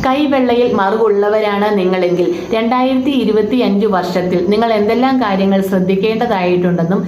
കൈവെള്ളയിൽ മറുകുള്ളവരാണ് നിങ്ങളെങ്കിൽ 2025 വർഷത്തിൽ നിങ്ങൾ എന്തെല്ലാം കാര്യങ്ങൾ ശ്രദ്ധിക്കേണ്ടതായിട്ടുണ്ടെന്നും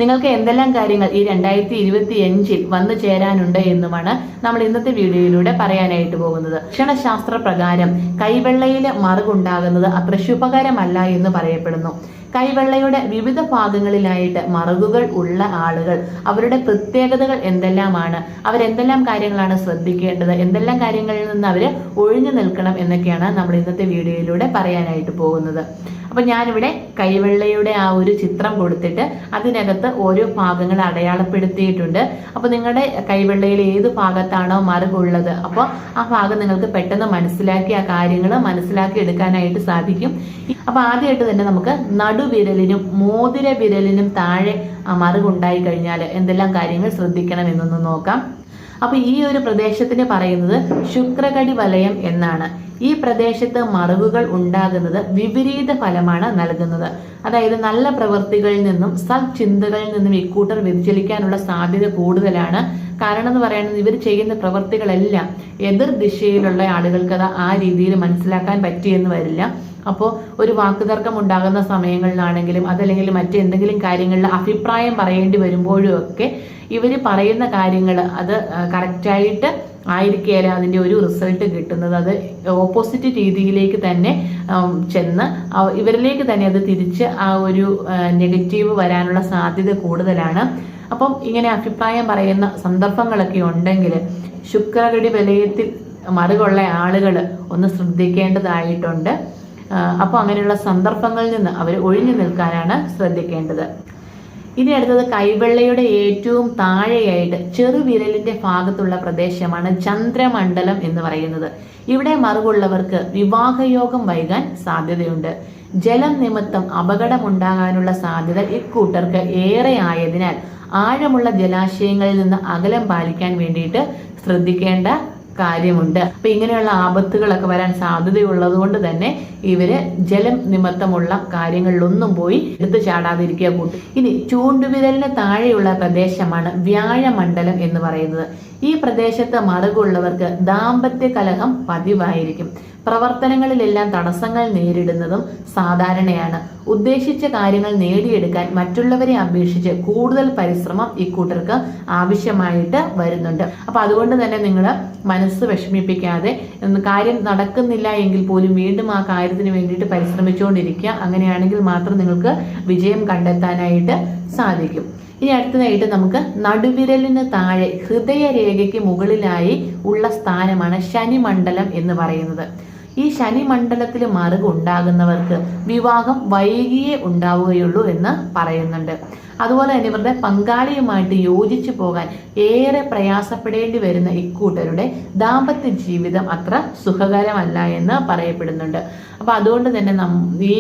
നിങ്ങൾക്ക് എന്തെല്ലാം കാര്യങ്ങൾ ഈ 2025 വന്നു ചേരാനുണ്ട് എന്നുമാണ് നമ്മൾ ഇന്നത്തെ വീഡിയോയിലൂടെ പറയാനായിട്ട് പോകുന്നത്. ഭക്ഷണശാസ്ത്ര പ്രകാരം കൈവെള്ളയിലെ മറുകുണ്ടാകുന്നത് അത്ര ശുഭകരമല്ല എന്ന് പറയപ്പെടുന്നു. കൈവെള്ളയുടെ വിവിധ ഭാഗങ്ങളിലായിട്ട് മറുകുകൾ ഉള്ള ആളുകൾ അവരുടെ പ്രത്യേകതകൾ എന്തെല്ലാമാണ്, അവരെന്തെല്ലാം കാര്യങ്ങളാണ് ശ്രദ്ധിക്കേണ്ടത്, എന്തെല്ലാം കാര്യങ്ങളിൽ നിന്ന് അവർ ഒഴിഞ്ഞു നിൽക്കണം എന്നൊക്കെയാണ് നമ്മൾ ഇന്നത്തെ വീഡിയോയിലൂടെ പറയാനായിട്ട് പോകുന്നത്. അപ്പൊ ഞാനിവിടെ കൈവെള്ളയുടെ ആ ഒരു ചിത്രം കൊടുത്തിട്ട് അതിനകത്ത് ഓരോ ഭാഗങ്ങൾ അടയാളപ്പെടുത്തിയിട്ടുണ്ട്. അപ്പൊ നിങ്ങളുടെ കൈവെള്ളയിൽ ഏത് ഭാഗത്താണോ മറുകുള്ളത് അപ്പോൾ ആ ഭാഗം നിങ്ങൾക്ക് പെട്ടെന്ന് മനസ്സിലാക്കി ആ കാര്യങ്ങൾ മനസ്സിലാക്കി എടുക്കാനായിട്ട് സാധിക്കും. അപ്പൊ ആദ്യമായിട്ട് തന്നെ നമുക്ക് നടുവിരലിനും മോതിര വിരലിനും താഴെ മറുകുണ്ടായി കഴിഞ്ഞാൽ എന്തെല്ലാം കാര്യങ്ങൾ ശ്രദ്ധിക്കണം എന്നൊന്ന് നോക്കാം. അപ്പൊ ഈ ഒരു പ്രദേശത്തിന് പറയുന്നത് ശുക്രകടി വലയം എന്നാണ്. ഈ പ്രദേശത്ത് മറുകുകൾ ഉണ്ടാകുന്നത് വിപരീത ഫലമാണ് നൽകുന്നത്. അതായത് നല്ല പ്രവൃത്തികളിൽ നിന്നും സൽചിന്തകളിൽ നിന്നും ഇക്കൂട്ടർ വ്യതിചലിക്കാനുള്ള സാധ്യത കൂടുതലാണ്. കാരണം എന്ന് പറയുന്നത് ഇവർ ചെയ്യുന്ന പ്രവൃത്തികളെല്ലാം എതിർ ദിശയിലുള്ള ആളുകൾക്ക് അത് ആ രീതിയിൽ മനസ്സിലാക്കാൻ പറ്റിയെന്ന് വരില്ല. അപ്പോൾ ഒരു വാക്കുതർക്കം ഉണ്ടാകുന്ന സമയങ്ങളിലാണെങ്കിലും അതല്ലെങ്കിൽ മറ്റെന്തെങ്കിലും കാര്യങ്ങളിൽ അഭിപ്രായം പറയേണ്ടി വരുമ്പോഴും ഒക്കെ ഇവർ പറയുന്ന കാര്യങ്ങൾ അത് കറക്റ്റായിട്ട് ആയിരിക്കുകയല്ല അതിൻ്റെ ഒരു റിസൾട്ട് കിട്ടുന്നത്. അത് ഓപ്പോസിറ്റ് രീതിയിലേക്ക് തന്നെ ചെന്ന് ഇവരിലേക്ക് തന്നെ അത് തിരിച്ച് ആ ഒരു നെഗറ്റീവ് വരാനുള്ള സാധ്യത കൂടുതലാണ്. അപ്പം ഇങ്ങനെ അഭിപ്രായം പറയുന്ന സന്ദർഭങ്ങളൊക്കെ ഉണ്ടെങ്കിൽ ശുക്രകടി വലയത്തിൽ മറുകുള്ള ആളുകൾ ഒന്ന് ശ്രദ്ധിക്കേണ്ടതായിട്ടുണ്ട്. അപ്പോൾ അങ്ങനെയുള്ള സന്ദർഭങ്ങളിൽ നിന്ന് അവർ ഒഴിഞ്ഞു നിൽക്കാനാണ് ശ്രദ്ധിക്കേണ്ടത്. ഇനി അടുത്തത് കൈവെള്ളയുടെ ഏറ്റവും താഴെയായിട്ട് ചെറുവിരലിന്റെ ഭാഗത്തുള്ള പ്രദേശമാണ് ചന്ദ്രമണ്ഡലം എന്ന് പറയുന്നത്. ഇവിടെ മറുകുള്ളവർക്ക് വിവാഹയോഗം വൈകാൻ സാധ്യതയുണ്ട്. ജലം നിമിത്തം അപകടമുണ്ടാകാനുള്ള സാധ്യത ഇക്കൂട്ടർക്ക് ഏറെ ആയതിനാൽ ആഴമുള്ള ജലാശയങ്ങളിൽ നിന്ന് അകലം പാലിക്കാൻ വേണ്ടിയിട്ട് ശ്രദ്ധിക്കേണ്ട കാര്യമുണ്ട്. അപ്പൊ ഇങ്ങനെയുള്ള ആപത്തുകളൊക്കെ വരാൻ സാധ്യതയുള്ളത് കൊണ്ട് തന്നെ ഇവര് ജലം നിമിത്തമുള്ള കാര്യങ്ങളിലൊന്നും പോയി എടുത്തു ചാടാതിരിക്കുക കൂട്ടും. ഇനി ചൂണ്ടുവിരലിന് താഴെയുള്ള പ്രദേശമാണ് വ്യാഴമണ്ഡലം എന്ന് പറയുന്നത്. ഈ പ്രദേശത്ത് മറുകുള്ളവർക്ക് ദാമ്പത്യ കലഹം പതിവായിരിക്കും. പ്രവർത്തനങ്ങളിലെല്ലാം തടസ്സങ്ങൾ നേരിടുന്നതും സാധാരണയാണ്. ഉദ്ദേശിച്ച കാര്യങ്ങൾ നേടിയെടുക്കാൻ മറ്റുള്ളവരെ അപേക്ഷിച്ച് കൂടുതൽ പരിശ്രമം ഇക്കൂട്ടർക്ക് ആവശ്യമായിട്ട് വരുന്നുണ്ട്. അപ്പൊ അതുകൊണ്ട് തന്നെ നിങ്ങൾ മനസ്സ് വിഷമിപ്പിക്കാതെ കാര്യം നടക്കുന്നില്ല എങ്കിൽ പോലും വീണ്ടും ആ കാര്യത്തിന് വേണ്ടിയിട്ട് പരിശ്രമിച്ചുകൊണ്ടിരിക്കുക. അങ്ങനെയാണെങ്കിൽ മാത്രം നിങ്ങൾക്ക് വിജയം കണ്ടെത്താനായിട്ട് സാധിക്കും. ഇനി അടുത്തതായിട്ട് നമുക്ക് നടുവിരലിന് താഴെ ഹൃദയരേഖയ്ക്ക് മുകളിലായി ഉള്ള സ്ഥാനമാണ് ശനിമണ്ഡലം എന്ന് പറയുന്നത്. ഈ ശനിമണ്ഡലത്തിൽ മറുകുണ്ടാകുന്നവർക്ക് വിവാഹം വൈകിയേ ഉണ്ടാവുകയുള്ളൂ എന്ന് പറയുന്നുണ്ട്. അതുപോലെ തന്നെ ഇവരുടെ പങ്കാളിയുമായിട്ട് യോജിച്ചു പോകാൻ ഏറെ പ്രയാസപ്പെടേണ്ടി വരുന്ന ഇക്കൂട്ടരുടെ ദാമ്പത്യ ജീവിതം അത്ര സുഖകരമല്ല എന്ന് പറയപ്പെടുന്നുണ്ട്. അപ്പൊ അതുകൊണ്ട് തന്നെ ഈ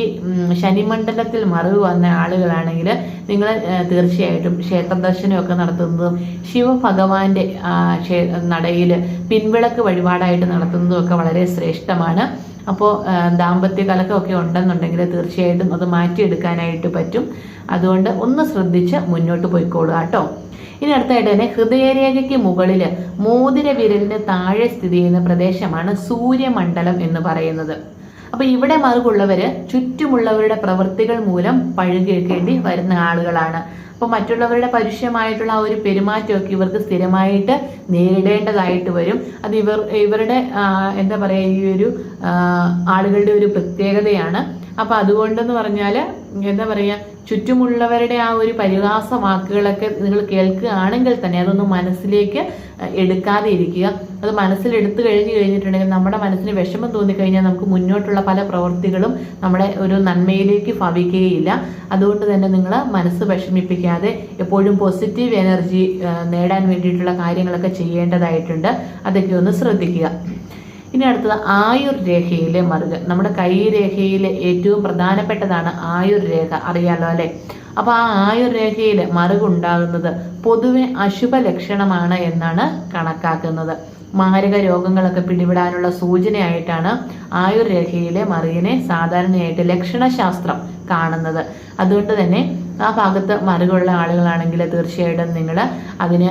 ശനിമണ്ഡലത്തിൽ മറുകു വന്ന ആളുകളാണെങ്കിൽ നിങ്ങൾ തീർച്ചയായിട്ടും ക്ഷേത്ര ദർശനമൊക്കെ നടത്തുന്നതും ശിവഭഗവാന്റെ നടയിൽ പിൻവിളക്ക് വഴിപാടായിട്ട് നടത്തുന്നതും ഒക്കെ വളരെ ശ്രേഷ്ഠമാണ്. അപ്പോൾ ദാമ്പത്യ കലക്കമൊക്കെ ഉണ്ടെന്നുണ്ടെങ്കിൽ തീർച്ചയായിട്ടും അത് മാറ്റിയെടുക്കാനായിട്ട് പറ്റും. അതുകൊണ്ട് ഒന്ന് ശ്രദ്ധിച്ച് മുന്നോട്ട് പോയിക്കോളുക കേട്ടോ. ഇനി അടുത്തായിട്ട് തന്നെ ഹൃദയരേഖയ്ക്ക് മുകളിൽ മോതിര വിരലിന് താഴെ സ്ഥിതി ചെയ്യുന്ന പ്രദേശമാണ് സൂര്യമണ്ഡലം എന്ന് പറയുന്നത്. അപ്പൊ ഇവിടെ മറുകുള്ളവര് ചുറ്റുമുള്ളവരുടെ പ്രവൃത്തികൾ മൂലം പഴുകേൽക്കേണ്ടി വരുന്ന ആളുകളാണ്. അപ്പൊ മറ്റുള്ളവരുടെ പരുഷമായിട്ടുള്ള ആ ഒരു പെരുമാറ്റമൊക്കെ ഇവർക്ക് സ്ഥിരമായിട്ട് നേരിടേണ്ടതായിട്ട് വരും. അത് ഇവരുടെ എന്താ പറയുക ഈ ഒരു ആളുകളുടെ ഒരു പ്രത്യേകതയാണ്. അപ്പൊ അതുകൊണ്ടെന്ന് പറഞ്ഞാൽ എന്താ പറയുക ചുറ്റുമുള്ളവരുടെ ആ ഒരു പരിഹാസ വാക്കുകളൊക്കെ നിങ്ങൾ കേൾക്കുകയാണെങ്കിൽ തന്നെ അതൊന്നും മനസ്സിലേക്ക് എടുക്കാതെ ഇരിക്കുക. അത് മനസ്സിലെടുത്തു കഴിഞ്ഞിട്ടുണ്ടെങ്കിൽ നമ്മുടെ മനസ്സിന് വിഷമം തോന്നിക്കഴിഞ്ഞാൽ നമുക്ക് മുന്നോട്ടുള്ള പല പ്രവൃത്തികളും നമ്മുടെ ഒരു നന്മയിലേക്ക് ഭവിക്കുകയില്ല. അതുകൊണ്ട് തന്നെ നിങ്ങൾ മനസ്സ് വിഷമിപ്പിക്കാതെ എപ്പോഴും പോസിറ്റീവ് എനർജി നേടാൻ വേണ്ടിയിട്ടുള്ള കാര്യങ്ങളൊക്കെ ചെയ്യേണ്ടതായിട്ടുണ്ട്. അതൊക്കെ ഒന്ന് ശ്രദ്ധിക്കുക. ഇനി അടുത്തത് ആയുർ രേഖയിലെ മറുക്. നമ്മുടെ കൈരേഖയിലെ ഏറ്റവും പ്രധാനപ്പെട്ടതാണ് ആയുർ രേഖ, അറിയാലോ അല്ലെ. അപ്പൊ ആ ആയുർ രേഖയിൽ മറുകുണ്ടാകുന്നത് പൊതുവെ അശുഭ ലക്ഷണമാണ് എന്നാണ് കണക്കാക്കുന്നത്. മാരക രോഗങ്ങളൊക്കെ പിടിപെടാനുള്ള സൂചനയായിട്ടാണ് ആയുർ രേഖയിലെ മറുകിനെ സാധാരണയായിട്ട് ലക്ഷണശാസ്ത്രം കാണുന്നത്. അതുകൊണ്ട് തന്നെ ആ ഭാഗത്ത് മറുകുള്ള ആളുകളാണെങ്കിൽ തീർച്ചയായിട്ടും നിങ്ങൾ അതിന്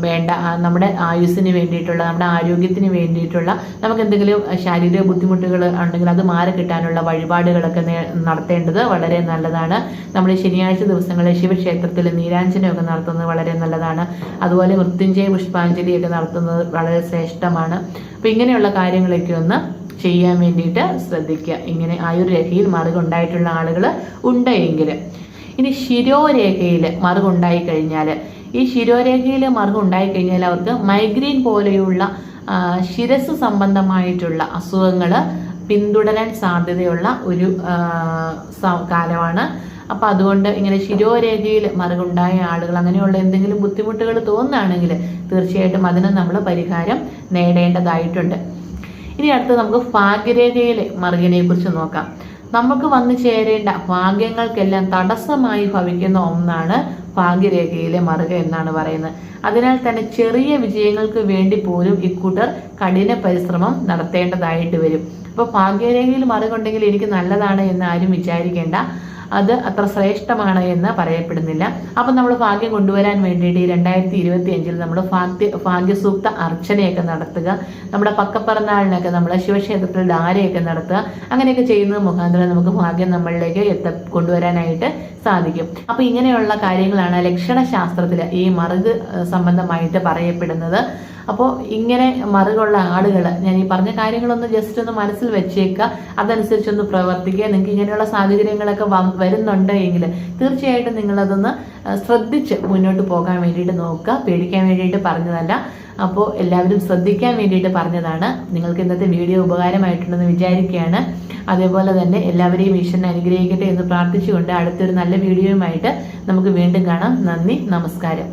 വേണ്ട നമ്മുടെ ആയുസ്സിന് വേണ്ടിയിട്ടുള്ള, നമ്മുടെ ആരോഗ്യത്തിന് വേണ്ടിയിട്ടുള്ള, നമുക്ക് എന്തെങ്കിലും ശാരീരിക ബുദ്ധിമുട്ടുകൾ ഉണ്ടെങ്കിൽ അത് മാറി കിട്ടാനുള്ള വഴിപാടുകളൊക്കെ നടത്തേണ്ടത് വളരെ നല്ലതാണ്. നമ്മൾ ശനിയാഴ്ച ദിവസങ്ങളിൽ ശിവക്ഷേത്രത്തിൽ നീരാഞ്ജനമൊക്കെ നടത്തുന്നത് വളരെ നല്ലതാണ്. അതുപോലെ മൃത്യുഞ്ജയ പുഷ്പാഞ്ജലിയൊക്കെ നടത്തുന്നത് വളരെ ശ്രേഷ്ഠമാണ്. അപ്പം ഇങ്ങനെയുള്ള കാര്യങ്ങളൊക്കെ ഒന്ന് ചെയ്യാൻ വേണ്ടിയിട്ട് ശ്രദ്ധിക്കുക. ഇങ്ങനെ ആയുർരേഖയിൽ മറുകുണ്ടായിട്ടുള്ള ആളുകൾ ഉണ്ടെങ്കിൽ. ഇനി ശിരോരേഖയിൽ മറുകുണ്ടായി കഴിഞ്ഞാൽ, ഈ ശിരോരേഖയിൽ മറുകുണ്ടായി കഴിഞ്ഞാൽ അവർക്ക് മൈഗ്രെയിൻ പോലെയുള്ള ശിരസ് സംബന്ധമായിട്ടുള്ള അസുഖങ്ങൾ പിന്തുടരാൻ സാധ്യതയുള്ള ഒരു കാലമാണ്. അപ്പം അതുകൊണ്ട് ഇങ്ങനെ ശിരോരേഖയിൽ മറുകുണ്ടായ ആളുകൾ അങ്ങനെയുള്ള എന്തെങ്കിലും ബുദ്ധിമുട്ടുകൾ തോന്നുകയാണെങ്കിൽ തീർച്ചയായിട്ടും അതിന് നമ്മൾ പരിഹാരം നേടേണ്ടതായിട്ടുണ്ട്. ഇനി അടുത്ത് നമുക്ക് ഭാഗ്യരേഖയിലെ മറുകിനെ കുറിച്ച് നോക്കാം. നമുക്ക് വന്നു ചേരേണ്ട ഭാഗ്യങ്ങൾക്കെല്ലാം തടസ്സമായി ഭവിക്കുന്ന ഒന്നാണ് ഭാഗ്യരേഖയിലെ മറുക എന്നാണ് പറയുന്നത്. അതിനാൽ തന്നെ ചെറിയ വിജയങ്ങൾക്ക് വേണ്ടി പോലും ഇക്കൂട്ടർ കഠിന പരിശ്രമം നടത്തേണ്ടതായിട്ട് വരും. അപ്പോൾ ഭാഗ്യരേഖയിൽ മറുകുണ്ടെങ്കിൽ എനിക്ക് നല്ലതാണ് എന്ന് ആരും വിചാരിക്കേണ്ട. അത് അത്ര ശ്രേഷ്ഠമാണ് എന്ന് പറയപ്പെടുന്നില്ല. അപ്പം നമ്മൾ ഭാഗ്യം കൊണ്ടുവരാൻ വേണ്ടിയിട്ട് 2025 നമ്മൾ ഭാഗ്യസൂക്ത അർച്ചനയൊക്കെ നടത്തുക, നമ്മുടെ പക്കപ്പിറന്നാളിനൊക്കെ നമ്മൾ ശിവക്ഷേത്രത്തിൽ ധാരയൊക്കെ നടത്തുക. അങ്ങനെയൊക്കെ ചെയ്യുന്നത് മുഖാന്തരം നമുക്ക് ഭാഗ്യം നമ്മളിലേക്ക് കൊണ്ടുവരാനായിട്ട് സാധിക്കും. അപ്പൊ ഇങ്ങനെയുള്ള കാര്യങ്ങളാണ് ലക്ഷണശാസ്ത്രത്തിൽ ഈ മറുക് സംബന്ധമായിട്ട് പറയപ്പെടുന്നത്. അപ്പോൾ ഇങ്ങനെ മറുകുള്ള ആളുകൾ ഞാൻ ഈ പറഞ്ഞ കാര്യങ്ങളൊന്ന് ജസ്റ്റ് ഒന്ന് മനസ്സിൽ വെച്ചേക്കുക, അതനുസരിച്ചൊന്ന് പ്രവർത്തിക്കുക. നിങ്ങൾക്ക് ഇങ്ങനെയുള്ള സാഹചര്യങ്ങളൊക്കെ വരുന്നുണ്ട് എങ്കിൽ തീർച്ചയായിട്ടും നിങ്ങളതൊന്ന് ശ്രദ്ധിച്ച് മുന്നോട്ട് പോകാൻ വേണ്ടിയിട്ട് നോക്കുക. പേടിക്കാൻ വേണ്ടിയിട്ട് പറഞ്ഞതല്ല, അപ്പോൾ എല്ലാവരും ശ്രദ്ധിക്കാൻ വേണ്ടിയിട്ട് പറഞ്ഞതാണ്. നിങ്ങൾക്ക് ഇന്നത്തെ വീഡിയോ ഉപകാരമായിട്ടുണ്ടെന്ന് വിചാരിക്കുകയാണ്. അതേപോലെ തന്നെ എല്ലാവരെയും ഈശ്വരൻ അനുഗ്രഹിക്കട്ടെ എന്ന് പ്രാർത്ഥിച്ചുകൊണ്ട് അടുത്തൊരു നല്ല വീഡിയോയുമായിട്ട് നമുക്ക് വീണ്ടും കാണാം. നന്ദി, നമസ്കാരം.